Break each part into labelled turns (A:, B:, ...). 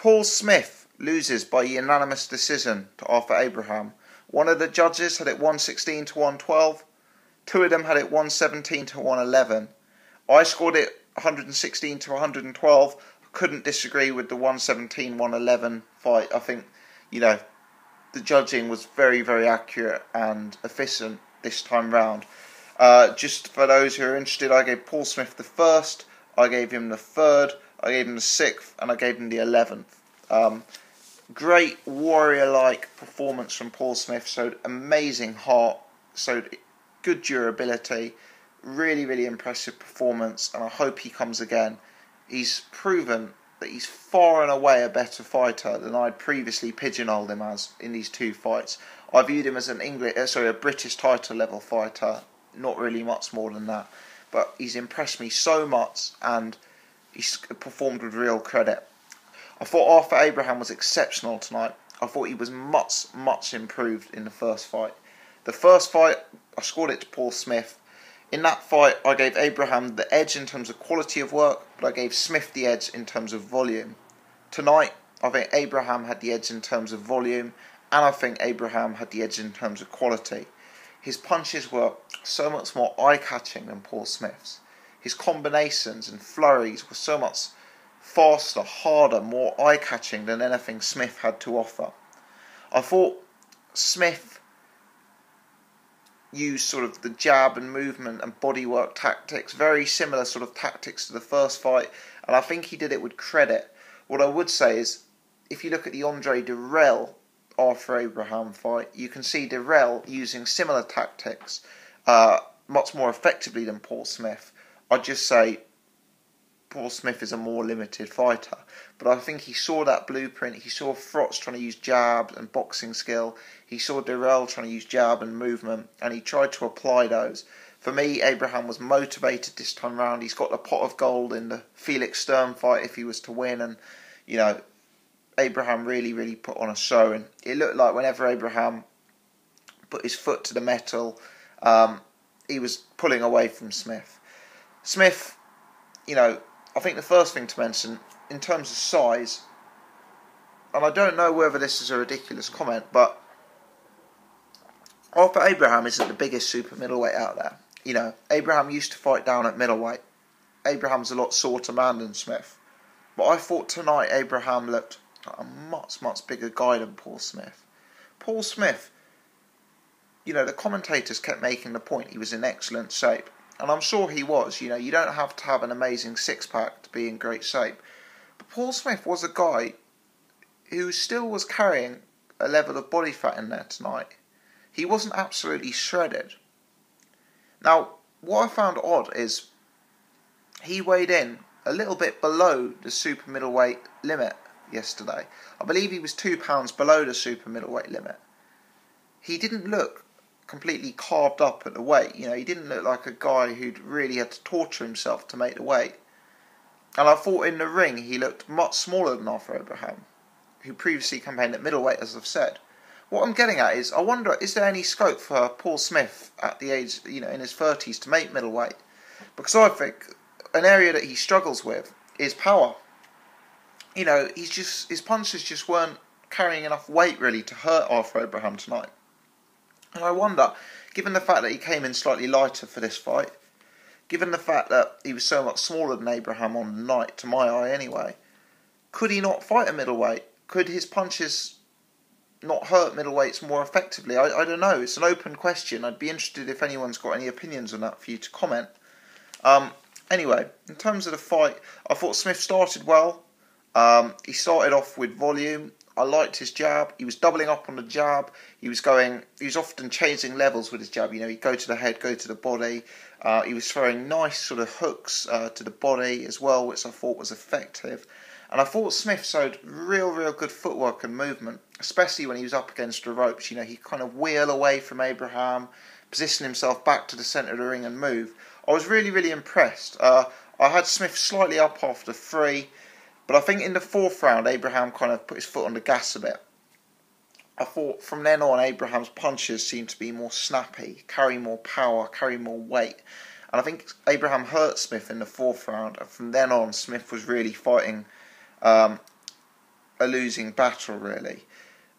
A: Paul Smith loses by unanimous decision to Arthur Abraham. One of the judges had it 116 to 112. Two of them had it 117 to 111. I scored it 116 to 112. I couldn't disagree with the 117-111 fight. I think, the judging was very, very accurate and efficient this time round. Just for those who are interested, I gave Paul Smith the first, I gave him the third, I gave him the sixth, and I gave him the 11th. Great warrior-like performance from Paul Smith, showed amazing heart, showed good durability, really, really impressive performance, and I hope he comes again. He's proven that he's far and away a better fighter than I'd previously pigeonholed him as in these two fights. I viewed him as a British title level fighter, not really much more than that, but he's impressed me so much and he's performed with real credit. I thought Arthur Abraham was exceptional tonight. I thought he was much, much improved in the first fight. The first fight, I scored it to Paul Smith. In that fight, I gave Abraham the edge in terms of quality of work, but I gave Smith the edge in terms of volume. Tonight, I think Abraham had the edge in terms of volume, and I think Abraham had the edge in terms of quality. His punches were so much more eye-catching than Paul Smith's. His combinations and flurries were so much faster, harder, more eye-catching than anything Smith had to offer. I thought Smith used sort of the jab and movement and bodywork tactics, very similar sort of tactics to the first fight, and I think he did it with credit. What I would say is, if you look at the Andre Dirrell Arthur Abraham fight, you can see Dirrell using similar tactics much more effectively than Paul Smith. I'd just say Paul Smith is a more limited fighter, but I think he saw that blueprint. He saw Frotz trying to use jab and boxing skill. He saw Dirrell trying to use jab and movement, and he tried to apply those. For me, Abraham was motivated this time round. He's got the pot of gold in the Felix Sturm fight if he was to win, and Abraham really, really put on a show, and it looked like whenever Abraham put his foot to the metal, he was pulling away from Smith. Smith, I think the first thing to mention, in terms of size, and I don't know whether this is a ridiculous comment, but Arthur Abraham isn't the biggest super middleweight out there. Abraham used to fight down at middleweight. Abraham's a lot shorter man than Smith. But I thought tonight Abraham looked like a much, much bigger guy than Paul Smith. Paul Smith, the commentators kept making the point he was in excellent shape. And I'm sure he was. You don't have to have an amazing six-pack to be in great shape. But Paul Smith was a guy who still was carrying a level of body fat in there tonight. He wasn't absolutely shredded. Now, what I found odd is he weighed in a little bit below the super middleweight limit yesterday. I believe he was 2 pounds below the super middleweight limit. He didn't look completely carved up at the weight. He didn't look like a guy who'd really had to torture himself to make the weight. And I thought in the ring he looked much smaller than Arthur Abraham, who previously campaigned at middleweight, as I've said. What I'm getting at is, I wonder, is there any scope for Paul Smith at the age, in his 30s to make middleweight? Because I think an area that he struggles with is power. His punches just weren't carrying enough weight really to hurt Arthur Abraham tonight. And I wonder, given the fact that he came in slightly lighter for this fight, given the fact that he was so much smaller than Abraham on the night, to my eye anyway, could he not fight a middleweight? Could his punches not hurt middleweights more effectively? I don't know. It's an open question. I'd be interested if anyone's got any opinions on that for you to comment. Anyway, in terms of the fight, I thought Smith started well. He started off with volume. I liked his jab. He was doubling up on the jab. He was often changing levels with his jab. He'd go to the head, go to the body. He was throwing nice sort of hooks to the body as well, which I thought was effective. And I thought Smith showed real, real good footwork and movement, especially when he was up against the ropes. He'd kind of wheel away from Abraham, position himself back to the centre of the ring and move. I was really, really impressed. I had Smith slightly up after 3. But I think in the 4th round, Abraham kind of put his foot on the gas a bit. I thought from then on, Abraham's punches seemed to be more snappy, carry more power, carry more weight. And I think Abraham hurt Smith in the 4th round. And from then on, Smith was really fighting a a losing battle, really.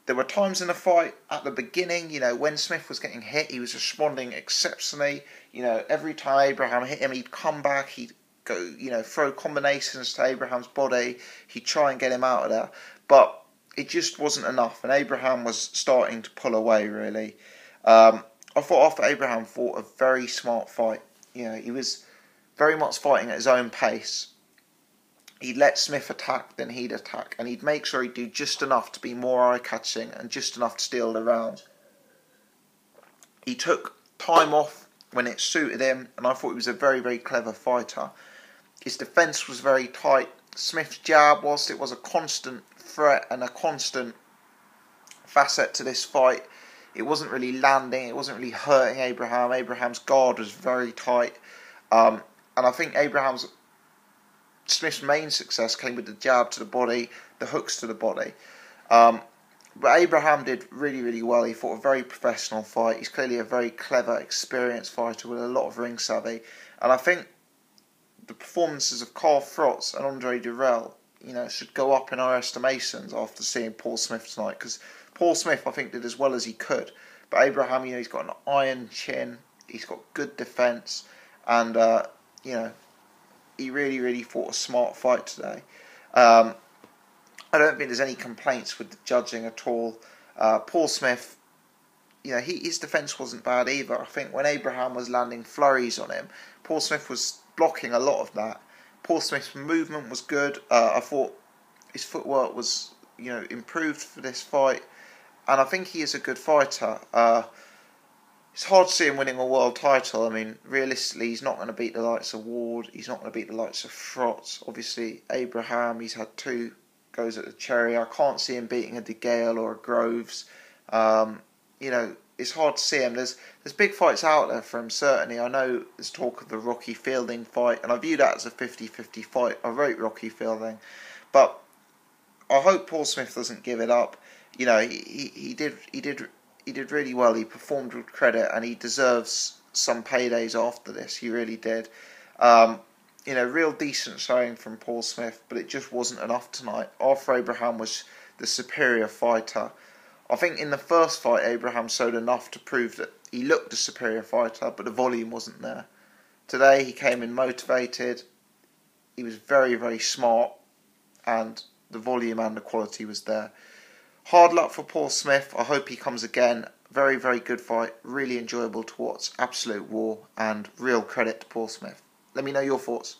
A: There were times in the fight at the beginning, when Smith was getting hit, he was responding exceptionally. Every time Abraham hit him, he'd come back, he'd go, throw combinations to Abraham's body, he'd try and get him out of there. But it just wasn't enough, and Abraham was starting to pull away, really. I thought after Abraham fought a very smart fight. He was very much fighting at his own pace. He'd let Smith attack, then he'd attack, and he'd make sure he'd do just enough to be more eye-catching and just enough to steal the round. He took time off when it suited him, and I thought he was a very, very clever fighter. His defence was very tight. Smith's jab, whilst it was a constant threat and a constant facet to this fight, it wasn't really landing, it wasn't really hurting Abraham. Abraham's guard was very tight, and I think Smith's main success came with the jab to the body, the hooks to the body. But Abraham did really, really well. He fought a very professional fight. He's clearly a very clever, experienced fighter with a lot of ring savvy. And I think the performances of Carl Frotz and Andre Durrell, should go up in our estimations after seeing Paul Smith tonight. Because Paul Smith, I think, did as well as he could. But Abraham, he's got an iron chin. He's got good defence. And, he really, really fought a smart fight today. I don't think there's any complaints with the judging at all. Paul Smith, his defence wasn't bad either. I think when Abraham was landing flurries on him, Paul Smith was blocking a lot of that. Paul Smith's movement was good. I thought his footwork was, improved for this fight. And I think he is a good fighter. It's hard to see him winning a world title. I mean, realistically, he's not going to beat the likes of Ward. He's not going to beat the likes of Frotz. Obviously, Abraham, he's had 2 goes at the cherry. I can't see him beating a De Gale or a Groves. It's hard to see him. There's big fights out there for him, certainly. I know there's talk of the Rocky Fielding fight, and I view that as a 50-50 fight. I rate Rocky Fielding. But I hope Paul Smith doesn't give it up. He did really well. He performed with credit, and he deserves some paydays after this. He really did. Real decent showing from Paul Smith, but it just wasn't enough tonight. Arthur Abraham was the superior fighter. I think in the first fight, Abraham showed enough to prove that he looked the superior fighter, but the volume wasn't there. Today, he came in motivated. He was very, very smart, and the volume and the quality was there. Hard luck for Paul Smith. I hope he comes again. Very, very good fight. Really enjoyable to watch. Absolute war, and real credit to Paul Smith. Let me know your thoughts.